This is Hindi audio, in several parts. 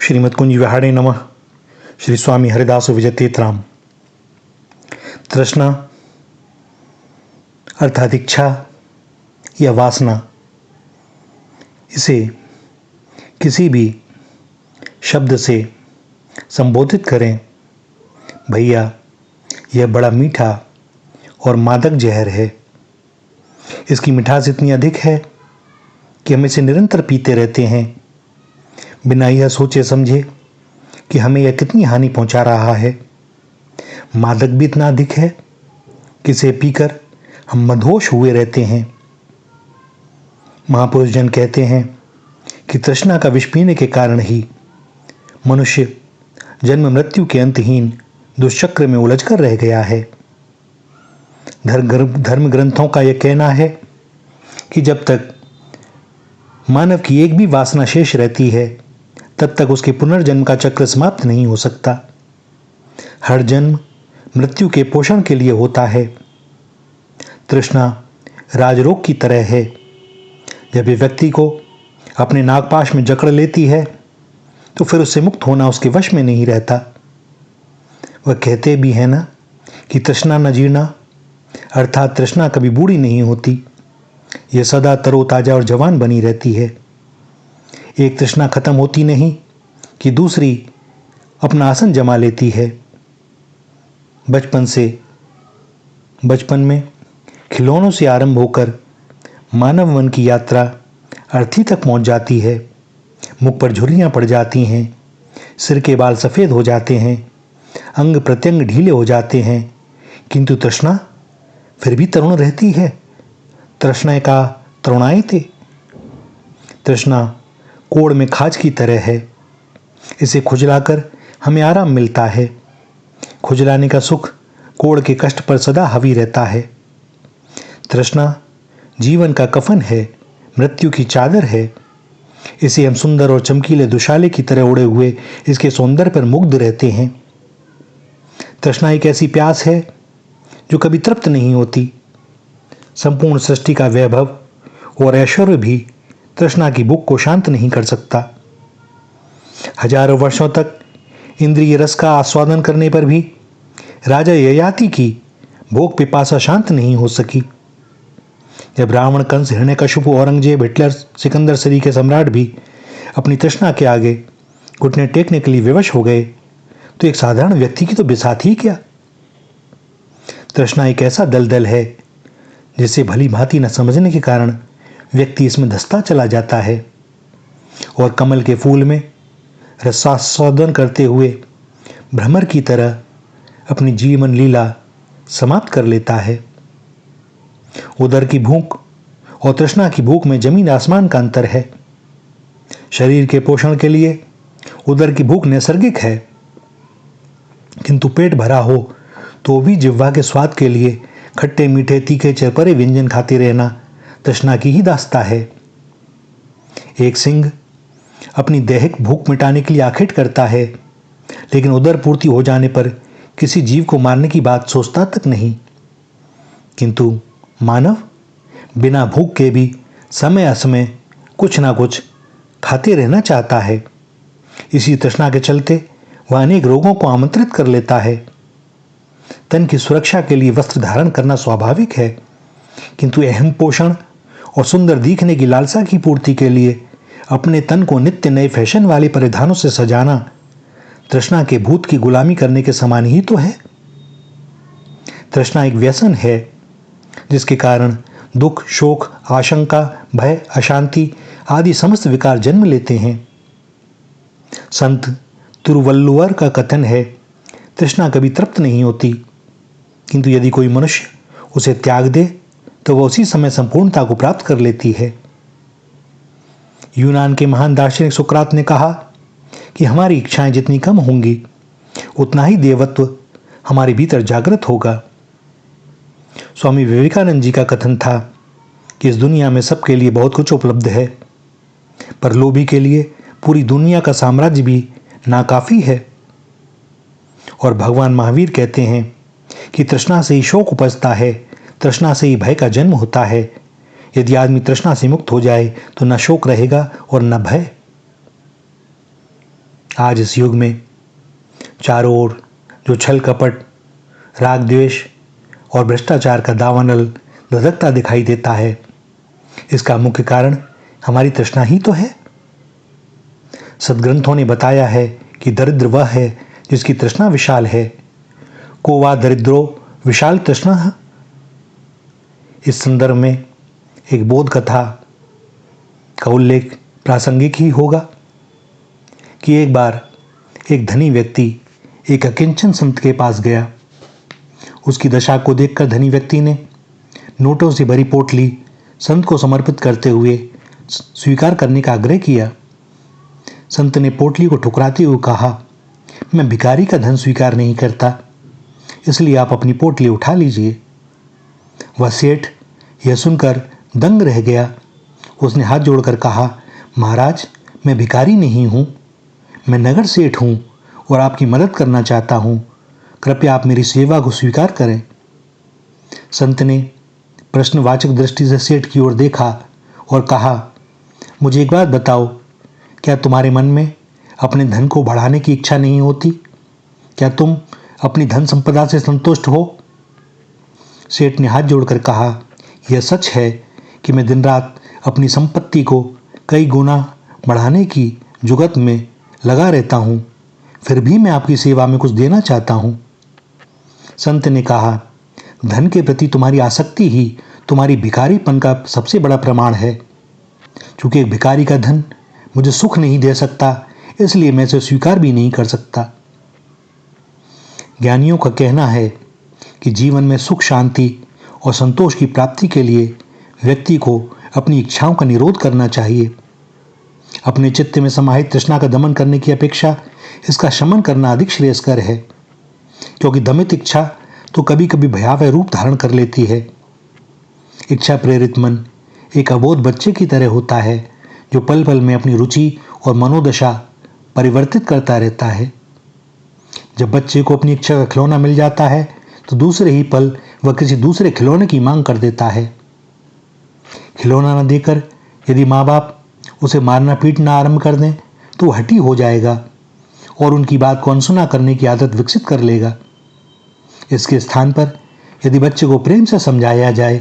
श्रीमद् कुंज विहारे नमः। श्री स्वामी हरिदास विजय तीर्थराम। तृष्णा अर्थात इच्छा या वासना, इसे किसी भी शब्द से संबोधित करें, भैया यह बड़ा मीठा और मादक जहर है। इसकी मिठास इतनी अधिक है कि हम इसे निरंतर पीते रहते हैं, बिना यह सोचे समझे कि हमें यह कितनी हानि पहुंचा रहा है। मादक भी इतना अधिक है कि इसे पीकर हम मदहोश हुए रहते हैं। महापुरुष जन कहते हैं कि तृष्णा का विष पीने के कारण ही मनुष्य जन्म मृत्यु के अंतहीन दुष्चक्र में उलझकर रह गया है। धर्म ग्रंथों का यह कहना है कि जब तक मानव की एक भी वासना शेष रहती है, तब तक उसके पुनर्जन्म का चक्र समाप्त नहीं हो सकता। हर जन्म मृत्यु के पोषण के लिए होता है। तृष्णा राजरोग की तरह है। जब ये व्यक्ति को अपने नागपाश में जकड़ लेती है, तो फिर उससे मुक्त होना उसके वश में नहीं रहता। वह कहते भी है ना कि तृष्णा न जीर्णा, अर्थात तृष्णा कभी बूढ़ी नहीं होती, यह सदा तरोताजा और जवान बनी रहती है। एक तृष्णा खत्म होती नहीं कि दूसरी अपना आसन जमा लेती है। बचपन में खिलौनों से आरंभ होकर मानव मन की यात्रा अर्थी तक पहुंच जाती है। मुख पर झुर्रियां पड़ जाती हैं, सिर के बाल सफ़ेद हो जाते हैं, अंग प्रत्यंग ढीले हो जाते हैं, किंतु तृष्णा फिर भी तरुण रहती है। तृष्णा का तरुणाए थे। तृष्णा कोड़ में खाज की तरह है। इसे खुजलाकर हमें आराम मिलता है। खुजलाने का सुख कोड़ के कष्ट पर सदा हावी रहता है। तृष्णा जीवन का कफन है, मृत्यु की चादर है। इसे हम सुंदर और चमकीले दुशाले की तरह उड़े हुए इसके सौंदर्य पर मुग्ध रहते हैं। तृष्णा एक ऐसी प्यास है जो कभी तृप्त नहीं होती। संपूर्ण सृष्टि का वैभव और ऐश्वर्य भी तृष्णा की भूख को शांत नहीं कर सकता। हजारों वर्षों तक इंद्रिय रस का आस्वादन करने पर भी राजा ययाति की भोग पिपासा शांत नहीं हो सकी। जब रावण, कंस, हिरण्यकशिपु, औरंगजेब, हिटलर, सिकंदर सरी के सम्राट भी अपनी तृष्णा के आगे घुटने टेकने के लिए विवश हो गए, तो एक साधारण व्यक्ति की तो बिसात ही क्या। तृष्णा एक ऐसा दलदल है जिसे भली भांति न समझने के कारण व्यक्ति इसमें धंसता चला जाता है और कमल के फूल में रसास्वादन करते हुए भ्रमर की तरह अपनी जीवन लीला समाप्त कर लेता है। उदर की भूख और तृष्णा की भूख में जमीन आसमान का अंतर है। शरीर के पोषण के लिए उदर की भूख नैसर्गिक है, किंतु पेट भरा हो तो भी जिह्वा के स्वाद के लिए खट्टे मीठे तीखे चरपरे व्यंजन खाते रहना तृष्णा की ही दास्ता है। एक सिंह अपनी दैहिक भूख मिटाने के लिए आखेट करता है, लेकिन उदर पूर्ति हो जाने पर किसी जीव को मारने की बात सोचता तक नहीं। किंतु मानव बिना भूख के भी समय असमय कुछ ना कुछ खाते रहना चाहता है। इसी तृष्णा के चलते वह अनेक रोगों को आमंत्रित कर लेता है। तन की सुरक्षा के लिए वस्त्र धारण करना स्वाभाविक है, किंतु अहम पोषण और सुंदर दिखने की लालसा की पूर्ति के लिए अपने तन को नित्य नए फैशन वाले परिधानों से सजाना तृष्णा के भूत की गुलामी करने के समान ही तो है। तृष्णा एक व्यसन है जिसके कारण दुख, शोक, आशंका, भय, अशांति आदि समस्त विकार जन्म लेते हैं। संत तिरुवल्लुवर का कथन है, तृष्णा कभी तृप्त नहीं होती, किंतु यदि कोई मनुष्य उसे त्याग दे तो वह उसी समय संपूर्णता को प्राप्त कर लेती है। यूनान के महान दार्शनिक सुकरात ने कहा कि हमारी इच्छाएं जितनी कम होंगी, उतना ही देवत्व हमारे भीतर जागृत होगा। स्वामी विवेकानंद जी का कथन था कि इस दुनिया में सबके लिए बहुत कुछ उपलब्ध है, पर लोभी के लिए पूरी दुनिया का साम्राज्य भी नाकाफी है। और भगवान महावीर कहते हैं कि तृष्णा से ही शोक उपजता है, तृष्णा से ही भय का जन्म होता है। यदि आदमी तृष्णा से मुक्त हो जाए तो न शोक रहेगा और न भय। आज इस युग में चारों ओर जो छल कपट, राग द्वेष और भ्रष्टाचार का दावानल धधकता दिखाई देता है, इसका मुख्य कारण हमारी तृष्णा ही तो है। सद्ग्रंथों ने बताया है कि दरिद्र वह है जिसकी तृष्णा विशाल है। को वा दरिद्रो विशाल तृष्णा। इस संदर्भ में एक बोध कथा का उल्लेख प्रासंगिक ही होगा कि एक बार एक धनी व्यक्ति एक अकिंचन संत के पास गया। उसकी दशा को देखकर धनी व्यक्ति ने नोटों से भरी पोटली संत को समर्पित करते हुए स्वीकार करने का आग्रह किया। संत ने पोटली को ठुकराते हुए कहा, मैं भिखारी का धन स्वीकार नहीं करता, इसलिए आप अपनी पोटली उठा लीजिए। वह सेठ यह सुनकर दंग रह गया। उसने हाथ जोड़कर कहा, महाराज, मैं भिखारी नहीं हूँ, मैं नगर सेठ हूँ और आपकी मदद करना चाहता हूँ। कृपया आप मेरी सेवा को स्वीकार करें। संत ने प्रश्नवाचक दृष्टि से सेठ की ओर देखा और कहा, मुझे एक बात बताओ, क्या तुम्हारे मन में अपने धन को बढ़ाने की इच्छा नहीं होती? क्या तुम अपनी धन संपदा से संतुष्ट हो? सेठ ने हाथ जोड़कर कहा, यह सच है कि मैं दिन रात अपनी संपत्ति को कई गुना बढ़ाने की जुगत में लगा रहता हूँ, फिर भी मैं आपकी सेवा में कुछ देना चाहता हूँ। संत ने कहा, धन के प्रति तुम्हारी आसक्ति ही तुम्हारी भिखारीपन का सबसे बड़ा प्रमाण है। क्योंकि एक भिखारी का धन मुझे सुख नहीं दे सकता, इसलिए मैं इसे स्वीकार भी नहीं कर सकता। ज्ञानियों का कहना है कि जीवन में सुख, शांति और संतोष की प्राप्ति के लिए व्यक्ति को अपनी इच्छाओं का निरोध करना चाहिए। अपने चित्त में समाहित तृष्णा का दमन करने की अपेक्षा इसका शमन करना अधिक श्रेयस्कर है, क्योंकि दमित इच्छा तो कभी कभी भयावह रूप धारण कर लेती है। इच्छा प्रेरित मन एक अबोध बच्चे की तरह होता है, जो पल पल में अपनी रुचि और मनोदशा परिवर्तित करता रहता है। जब बच्चे को अपनी इच्छा का खिलौना मिल जाता है तो दूसरे ही पल वह किसी दूसरे खिलौने की मांग कर देता है। खिलौना न देकर यदि माँ बाप उसे मारना पीटना आरंभ कर दें तो वह हठी हो जाएगा और उनकी बात को अनसुना करने की आदत विकसित कर लेगा। इसके स्थान पर यदि बच्चे को प्रेम से समझाया जाए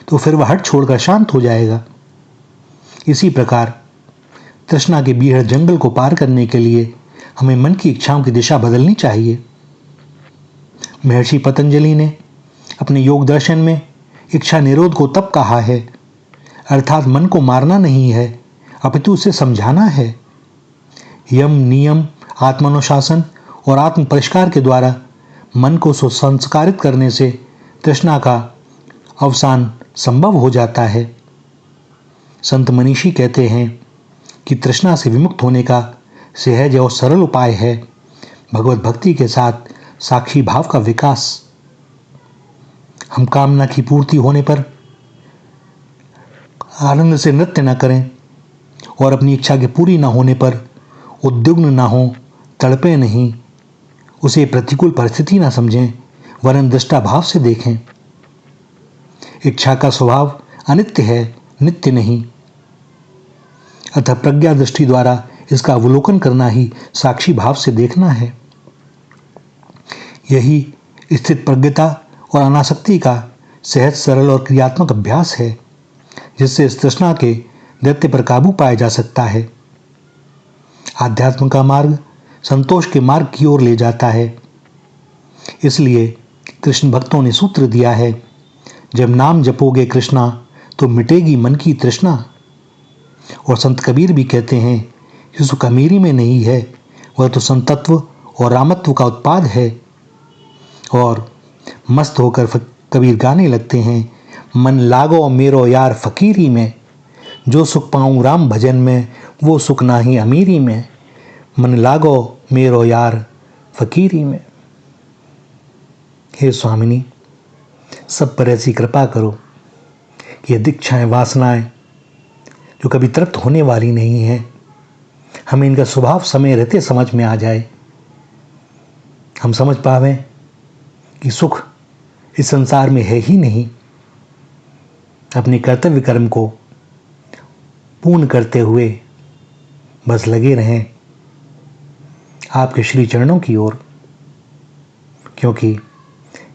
तो फिर वह हट छोड़कर शांत हो जाएगा। इसी प्रकार तृष्णा के बीहड़ जंगल को पार करने के लिए हमें मन की इच्छाओं की दिशा बदलनी चाहिए। महर्षि पतंजलि ने अपने योग दर्शन में इच्छा निरोध को तब कहा है, अर्थात मन को मारना नहीं है, अपितु उसे समझाना है। यम, नियम, आत्मानुशासन और आत्म परिष्कार के द्वारा मन को सुसंस्कारित करने से तृष्णा का अवसान संभव हो जाता है। संत मनीषी कहते हैं कि तृष्णा से विमुक्त होने का सहज और सरल उपाय है भगवत भक्ति के साथ साक्षी भाव का विकास। हम कामना की पूर्ति होने पर आनंद से नृत्य न करें और अपनी इच्छा के पूरी न होने पर उद्विग्न न हो, तड़पे नहीं, उसे प्रतिकूल परिस्थिति न समझें, वरन दृष्टा भाव से देखें। इच्छा का स्वभाव अनित्य है, नित्य नहीं। अतः प्रज्ञा दृष्टि द्वारा इसका अवलोकन करना ही साक्षी भाव से देखना है। यही स्थित प्रज्ञता और अनासक्ति का सहज, सरल और क्रियात्मक अभ्यास है, जिससे इस तृष्णा के दैत्य पर काबू पाया जा सकता है। आध्यात्म का मार्ग संतोष के मार्ग की ओर ले जाता है। इसलिए कृष्ण भक्तों ने सूत्र दिया है, जब नाम जपोगे कृष्णा तो मिटेगी मन की तृष्णा। और संत कबीर भी कहते हैं कि सुख अमीरी में नहीं है, वह तो संतत्व और रामत्व का उत्पाद है। और मस्त होकर कबीर गाने लगते हैं, मन लागो मेरो यार फकीरी में, जो सुख पाऊं राम भजन में, वो सुख नाही अमीरी में। मन लागो मेरो यार फकीरी में। हे स्वामिनी, सब पर ऐसी कृपा करो कि ये दीक्षाएं, वासनाएं जो कभी तृप्त होने वाली नहीं है, हमें इनका स्वभाव समय रहते समझ में आ जाए। हम समझ पावें कि सुख इस संसार में है ही नहीं। अपने कर्तव्य कर्म को पूर्ण करते हुए बस लगे रहें। आपके श्री चरणों की ओर, क्योंकि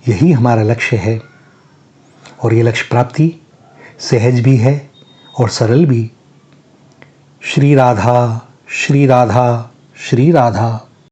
यही हमारा लक्ष्य है और ये लक्ष्य प्राप्ति सहज भी है और सरल भी। श्री राधा, श्री राधा, श्री राधा।